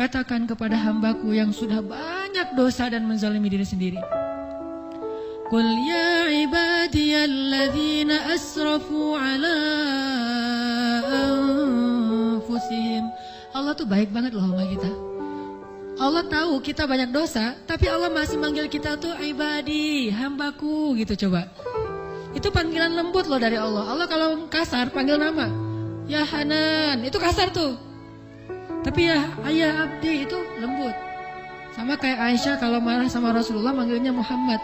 katakan kepada hambaku yang sudah banyak dosa dan menzalimi diri sendiri. Qul ya ibadiyalladzina asrafu ala anfusihim. Allah tuh baik banget loh sama kita. Allah tahu kita banyak dosa, tapi Allah masih manggil kita tuh ibadi, hambaku gitu coba. Itu panggilan lembut loh dari Allah. Allah kalau kasar panggil nama, ya Hanan, itu kasar tuh. Tapi ya ayah abdi itu lembut. Sama kayak Aisyah kalau marah sama Rasulullah manggilnya Muhammad.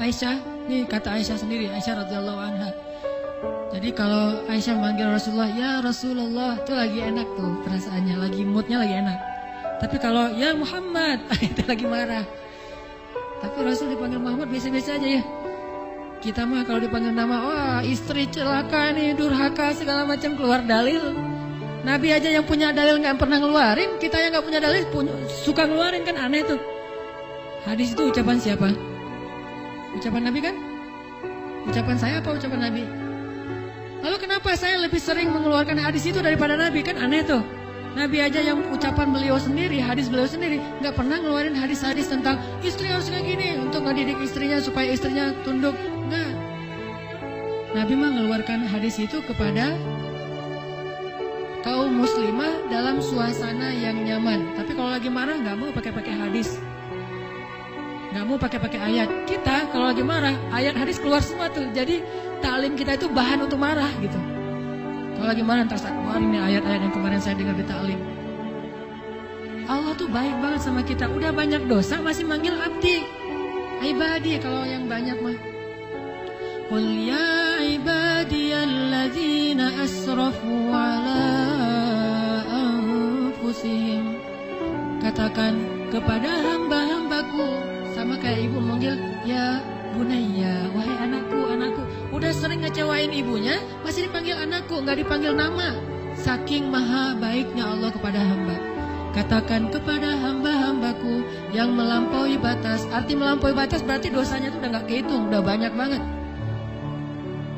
Aisyah, nih kata Aisyah sendiri, Aisyah radhiyallahu anha. Jadi kalau Aisyah manggil Rasulullah, ya Rasulullah, itu lagi enak tuh perasaannya, lagi moodnya lagi enak. Tapi kalau ya Muhammad, itu lagi marah. Tapi Rasul dipanggil Muhammad biasa-biasa aja ya. Kita mah kalau dipanggil nama, wah istri celaka nih, durhaka segala macam, keluar dalil. Nabi aja yang punya dalil nggak pernah ngeluarin, kita yang nggak punya dalil suka ngeluarin, kan aneh tuh. Hadis itu ucapan siapa? Ucapan Nabi kan? Ucapan saya apa ucapan Nabi? Lalu kenapa saya lebih sering mengeluarkan hadis itu daripada Nabi? Kan aneh tuh. Nabi aja yang ucapan beliau sendiri, hadis beliau sendiri, nggak pernah ngeluarin hadis-hadis tentang istri harus kayak gini untuk ngedidik istrinya supaya istrinya tunduk. Nggak. Nabi mah mengeluarkan hadis itu kepada kaum muslimah dalam suasana yang nyaman. Tapi kalau lagi marah nggak mau pakai hadis, nggak mau pakai ayat. Kita kalau lagi marah ayat hadis keluar semua tuh. Jadi taklim kita itu bahan untuk marah gitu. Kalau lagi marah ntar saya keluarin nih ayat-ayat yang kemarin saya dengar di taklim. Allah tuh baik banget sama kita. Udah banyak dosa masih manggil abdi, ibadi. Kalau yang banyak mah Qul ya ibadiyalladzina asrafu ala anfusihim. Katakan kepada hamba-hambaku, sama kayak ibu manggil ya bunayya, wahai anakku, anakku. Udah sering ngecewain ibunya, masih dipanggil anakku, nggak dipanggil nama. Saking maha baiknya Allah kepada hamba. Katakan kepada hamba-hambaku yang melampaui batas. Arti melampaui batas berarti dosanya tuh udah nggak kehitung, udah banyak banget.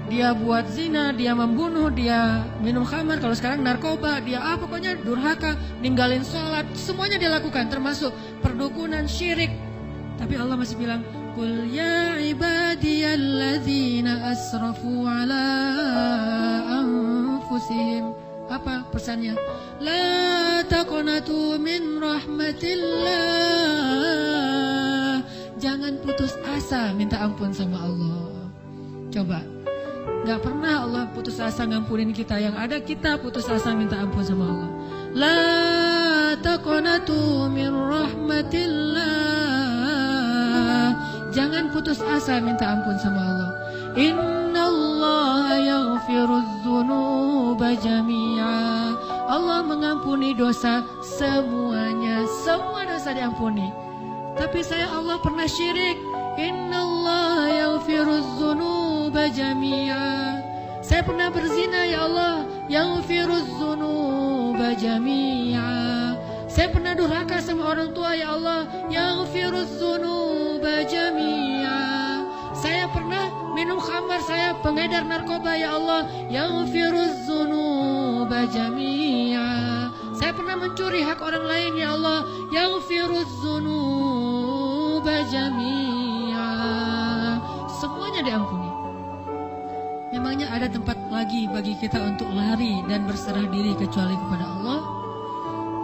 Dia buat zina, dia membunuh, dia minum khamar, kalau sekarang narkoba, dia pokoknya durhaka, ninggalin sholat, semuanya dia lakukan, termasuk perdukunan, syirik. Tapi Allah masih bilang, Qul ya ibadiyalladzina asrafu ala anfusihim. Apa pesannya? La taqnatu min rahmatillah. Jangan putus asa minta ampun sama Allah. Coba, gak pernah Allah putus asa ngampunin kita. Yang ada kita putus asa minta ampun sama Allah. La taqnatu min rahmatillah. Jangan putus asa minta ampun sama Allah. Innallaha yaghfirudz dzunuba jami'a. Allah mengampuni dosa semuanya. Semua dosa diampuni. Tapi saya Allah pernah syirik. Innallaha yaghfirudz dzunuba jami'a. Saya pernah berzina ya Allah. Yaghfirudz dzunuba jami'a. Saya pernah durhaka sama orang tua ya Allah. Yaghfirudz dzunuba jami'a. Saya pernah minum khamar, saya pengedar narkoba ya Allah. Yaghfirudz dzunuba jami'a. Saya pernah mencuri hak orang lain ya Allah. Yaghfirudz dzunuba jami'a. Semuanya diampuni. Memangnya ada tempat lagi bagi kita untuk lari dan berserah diri kecuali kepada Allah?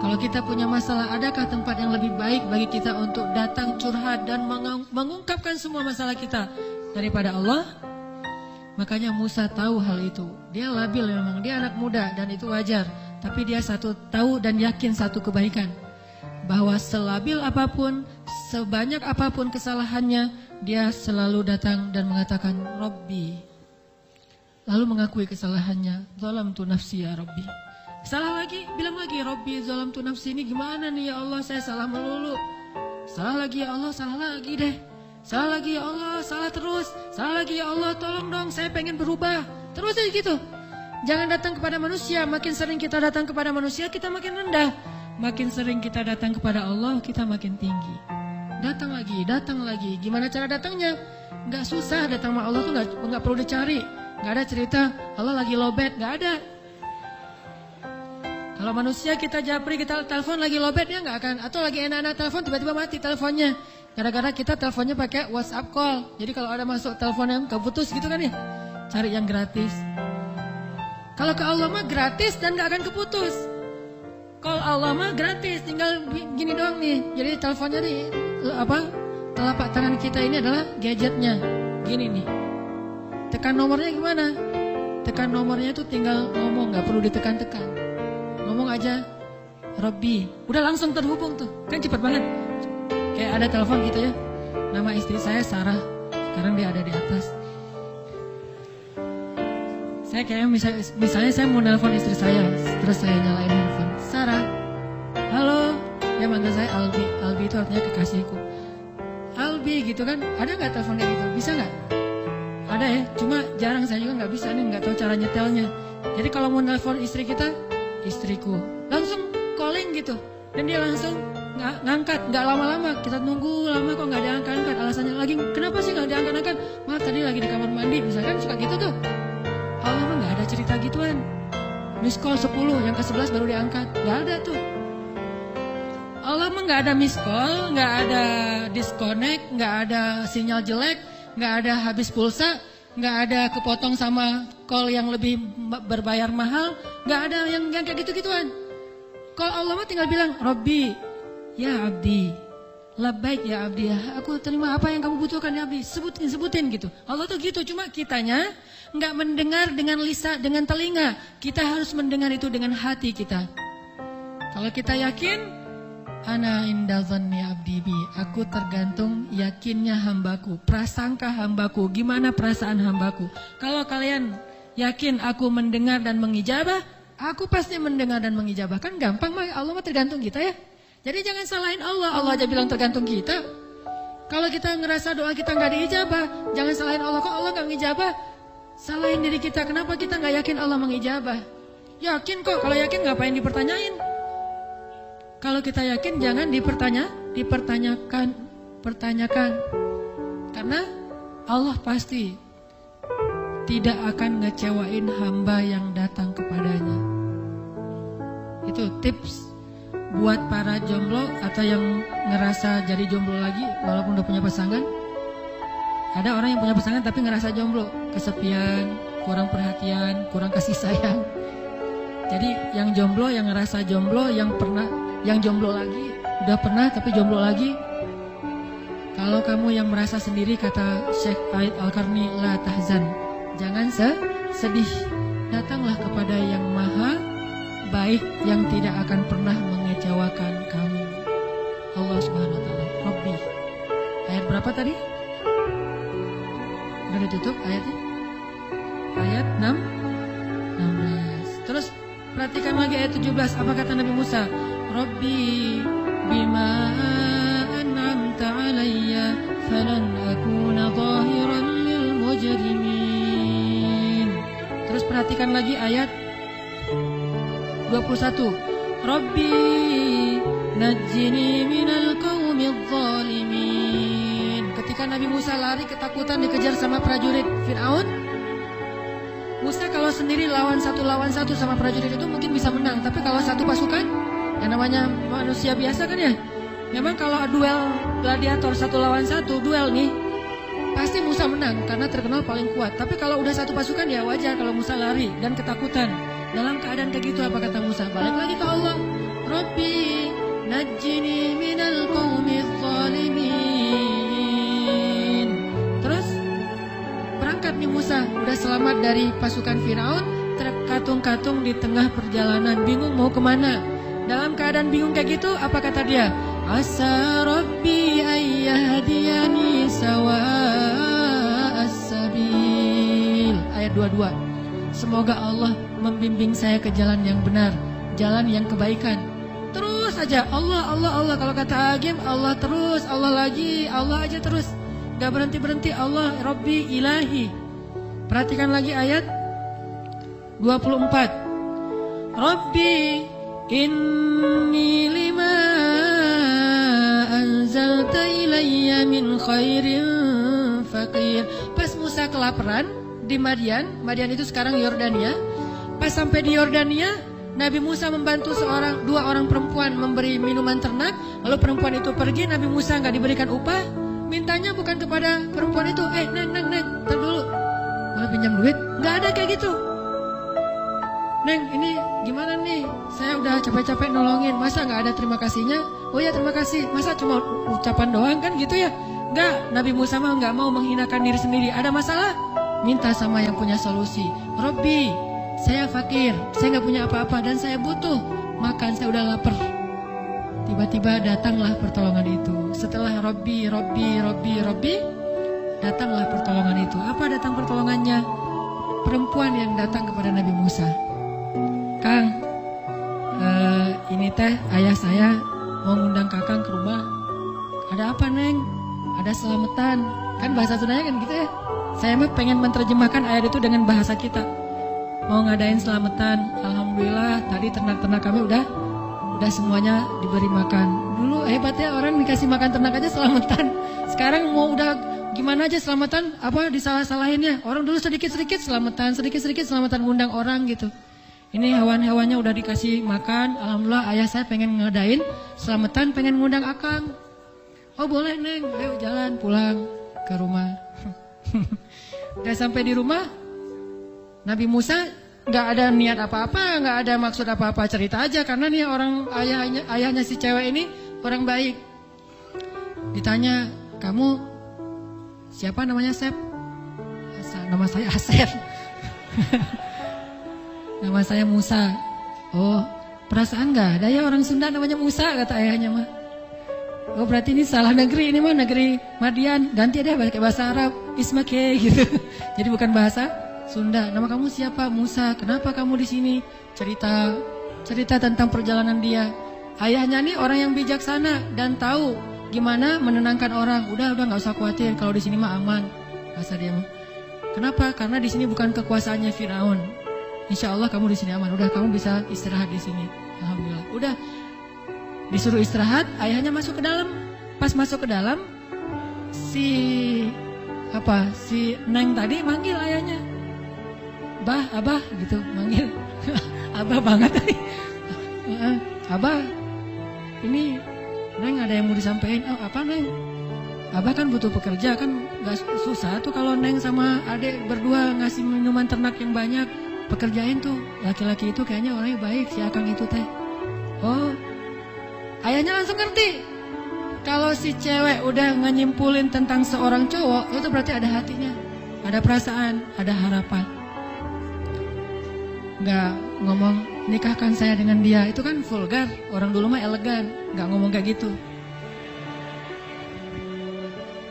Kalau kita punya masalah, adakah tempat yang lebih baik bagi kita untuk datang curhat dan mengungkapkan semua masalah kita daripada Allah? Makanya Musa tahu hal itu. Dia labil memang, dia anak muda dan itu wajar. Tapi dia tahu dan yakin satu kebaikan. Bahwa selabil apapun, sebanyak apapun kesalahannya, dia selalu datang dan mengatakan Rabbi. Lalu mengakui kesalahannya. Zalamtu nafsi ya Rabbi. Salah lagi, bilang lagi, Rabbi zalamtu nafsi, ini gimana nih ya Allah, saya salah melulu. Salah lagi ya Allah, salah lagi deh. Salah lagi ya Allah, salah terus. Salah lagi ya Allah, tolong dong, saya pengen berubah. Terus aja gitu. Jangan datang kepada manusia, makin sering kita datang kepada manusia, kita makin rendah. Makin sering kita datang kepada Allah, kita makin tinggi. Datang lagi. Gimana cara datangnya? Nggak susah, datang sama Allah tuh nggak perlu dicari. Nggak ada cerita, Allah lagi lobet, nggak ada. Kalau manusia kita japri, kita telepon lagi lobet dia nggak akan, atau lagi enak-enak telepon tiba-tiba mati teleponnya. Gara-gara kita teleponnya pakai WhatsApp call. Jadi kalau ada masuk telepon yang keputus gitu kan ya, cari yang gratis. Kalau ke Allah mah gratis dan nggak akan keputus. Kalau Allah mah gratis, tinggal gini doang nih. Jadi teleponnya nih telapak tangan kita ini adalah gadgetnya. Gini nih. Tekan nomornya gimana? Tekan nomornya itu tinggal ngomong, nggak perlu ditekan-tekan. Ngomong aja, Robbi, udah langsung terhubung tuh, kan cepat banget. Kayak ada telepon gitu ya, nama istri saya Sarah, sekarang dia ada di atas. Saya kayak misalnya saya mau nelpon istri saya, terus saya nyalain handphone, Sarah, halo, dia manggil saya Albi, Albi itu artinya kekasihku. Albi gitu kan, ada nggak telepon kayak gitu, bisa nggak? Ada ya, cuma jarang, saya juga nggak bisa nih, nggak tahu cara nyetelnya. Jadi kalau mau nelpon istri kita, istriku, langsung calling gitu, dan dia langsung ngangkat, nggak lama-lama, kita nunggu lama kok nggak diangkat-angkat, alasannya lagi kenapa sih nggak diangkat-angkat? Maaf tadi lagi di kamar mandi, misalkan suka gitu tuh. Allah mah nggak ada cerita gituan. Miss call 10, yang ke-11 baru diangkat, nggak ada tuh. Allah mah nggak ada miss call, nggak ada disconnect, nggak ada sinyal jelek, nggak ada habis pulsa, nggak ada kepotong sama call yang lebih berbayar mahal, nggak ada yang kayak gitu-gituan. Kalau Allah mah tinggal bilang, Robbi, ya abdi, labbaik ya abdi, aku terima apa yang kamu butuhkan ya abdi, sebutin gitu. Allah tuh gitu, cuma kitanya nggak mendengar dengan lisan, dengan telinga. Kita harus mendengar itu dengan hati kita. Kalau kita yakin, ana inda dhanni abdi bi, aku tergantung yakinnya hambaku, prasangka hambaku, gimana perasaan hambaku. Kalau kalian yakin aku mendengar dan mengijabah, aku pasti mendengar dan mengijabah. Kan gampang mah, Allah mah tergantung kita ya. Jadi jangan salahin Allah, Allah aja bilang tergantung kita. Kalau kita ngerasa doa kita nggak diijabah, jangan salahin Allah, kok Allah nggak mengijabah. Salahin diri kita, kenapa kita nggak yakin Allah mengijabah? Yakin kok, kalau yakin ngapain dipertanyain? Kalau kita yakin jangan dipertanyakan. Karena Allah pasti tidak akan ngecewain hamba yang datang kepadanya. Itu tips buat para jomblo atau yang ngerasa jadi jomblo lagi walaupun udah punya pasangan. Ada orang yang punya pasangan tapi ngerasa jomblo, kesepian, kurang perhatian, kurang kasih sayang. Jadi yang jomblo, yang ngerasa jomblo, yang jomblo lagi, udah pernah tapi jomblo lagi. Kalau kamu yang merasa sendiri, kata Syekh Aid Al-Qarni, la tahzan, jangan sedih. Datanglah kepada yang maha baik yang tidak akan pernah mengecewakan kamu. Allah Subhanahu wa taala. Rabbi. Ayat berapa tadi? Udah ditutup ayatnya? Ayat 16. Terus perhatikan lagi ayat 17. Apa kata Nabi Musa? Rabbi bima an'amta alayya falan akuna zahiran lil mujrimin. Terus perhatikan lagi ayat 21. Rabbi najjini minal qaumidz zalimin. Ketika Nabi Musa lari ketakutan dikejar sama prajurit Fir'aun, Musa kalau sendiri lawan satu sama prajurit itu mungkin bisa menang. Tapi kalau satu pasukan, yang namanya manusia biasa kan ya, memang kalau duel gladiator 1 lawan 1 duel nih, pasti Musa menang karena terkenal paling kuat. Tapi kalau udah satu pasukan ya wajar kalau Musa lari dan ketakutan. Dalam keadaan kayak gitu apa kata Musa? Balik lagi ke Allah. Rabbi najjini minal qaumiz zalimin. Terus berangkat nih Musa, udah selamat dari pasukan Firaun, terkatung-katung di tengah perjalanan, bingung mau kemana. Dalam keadaan bingung kayak gitu, apa kata dia? Asa Rabbi ayyahdiyani sawa'as sabil. Ayat 22. Semoga Allah membimbing saya ke jalan yang benar, jalan yang kebaikan. Terus aja Allah, Allah, Allah. Kalau kata Agim, Allah terus, Allah lagi, Allah aja terus. Gak berhenti-berhenti Allah, Rabbi ilahi. Perhatikan lagi ayat 24. Rabbi inni lima anzalta ilayya min khairin faqir. Pas Musa kelaparan di Madian itu sekarang Yordania. Pas sampai di Yordania, Nabi Musa membantu dua orang perempuan memberi minuman ternak, lalu perempuan itu pergi, Nabi Musa nggak diberikan upah, mintanya bukan kepada perempuan itu, neng, ntar dulu, malah pinjam duit, nggak ada kayak gitu. Neng, ini gimana nih? Saya udah capek-capek nolongin, masa nggak ada terima kasihnya? Oh ya terima kasih, masa cuma ucapan doang kan gitu ya? Nggak, Nabi Musa mah nggak mau menghinakan diri sendiri. Ada masalah? Minta sama yang punya solusi. Robbi, saya fakir, saya nggak punya apa-apa dan saya butuh makan, saya udah lapar. Tiba-tiba datanglah pertolongan itu. Setelah Robbi, datanglah pertolongan itu. Apa datang pertolongannya? Perempuan yang datang kepada Nabi Musa. Kang, ini teh ayah saya mau ngundang kakang ke rumah. Ada apa neng? Ada selamatan. Kan bahasa Sundanya kan gitu ya. Saya mah pengen menerjemahkan ayat itu dengan bahasa kita. Mau ngadain selamatan. Alhamdulillah tadi ternak-ternak kami udah semuanya diberi makan. Dulu hebat ya, orang dikasih makan ternak aja selamatan. Sekarang mau udah gimana aja selamatan, apa disalah-salahinnya. Orang dulu sedikit-sedikit selamatan, sedikit-sedikit selamatan ngundang orang gitu. Ini hewan-hewannya udah dikasih makan. Alhamdulillah ayah saya pengen ngadain selamatan, pengen ngundang akang. Oh boleh neng, ayo jalan pulang ke rumah. Udah sampai di rumah, Nabi Musa nggak ada niat apa-apa, nggak ada maksud apa-apa, cerita aja karena nih orang ayahnya si cewek ini orang baik. Ditanya, kamu siapa namanya Sep? Nama saya Asep. Nama saya Musa. Oh, perasaan nggak ada ya orang Sunda namanya Musa, kata ayahnya mah. Oh berarti ini salah negeri, ini mah negeri Madian. Ganti deh pakai bahasa Arab, Ismake gitu. Jadi bukan bahasa Sunda. Nama kamu siapa? Musa. Kenapa kamu di sini? Cerita tentang perjalanan dia. Ayahnya nih orang yang bijaksana dan tahu gimana menenangkan orang. Udah nggak usah khawatir. Kalau di sini mah aman. Bahasa dia mah. Kenapa? Karena di sini bukan kekuasaannya Firaun. Insya Allah kamu di sini aman. Udah kamu bisa istirahat di sini. Alhamdulillah. Udah disuruh istirahat. Ayahnya masuk ke dalam. Pas masuk ke dalam, si Neng tadi manggil ayahnya. Bah, abah gitu manggil. Abah banget tadi. Abah, ini Neng ada yang mau disampaikan. Oh apa Neng? Abah kan butuh pekerja kan, gak susah tuh kalau Neng sama adek berdua ngasih minuman ternak yang banyak. Pekerjain tuh, laki-laki itu kayaknya orangnya baik, si akang itu teh. Oh, ayahnya langsung ngerti. Kalau si cewek udah nyimpulin tentang seorang cowok, itu berarti ada hatinya, ada perasaan, ada harapan. Gak ngomong nikahkan saya dengan dia, itu kan vulgar. Orang dulu mah elegan, gak ngomong kayak gitu.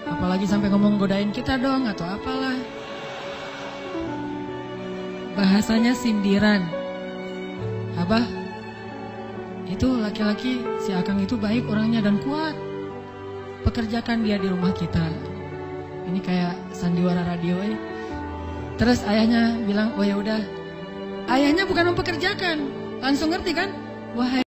Apalagi sampai ngomong godain kita dong atau apalah. Bahasanya sindiran. Abah, itu laki-laki si akang itu baik orangnya dan kuat. Pekerjakan dia di rumah kita. Ini kayak sandiwara radio ini. Terus ayahnya bilang, oh ya udah. Ayahnya bukan mempekerjakan, langsung ngerti kan? Wahai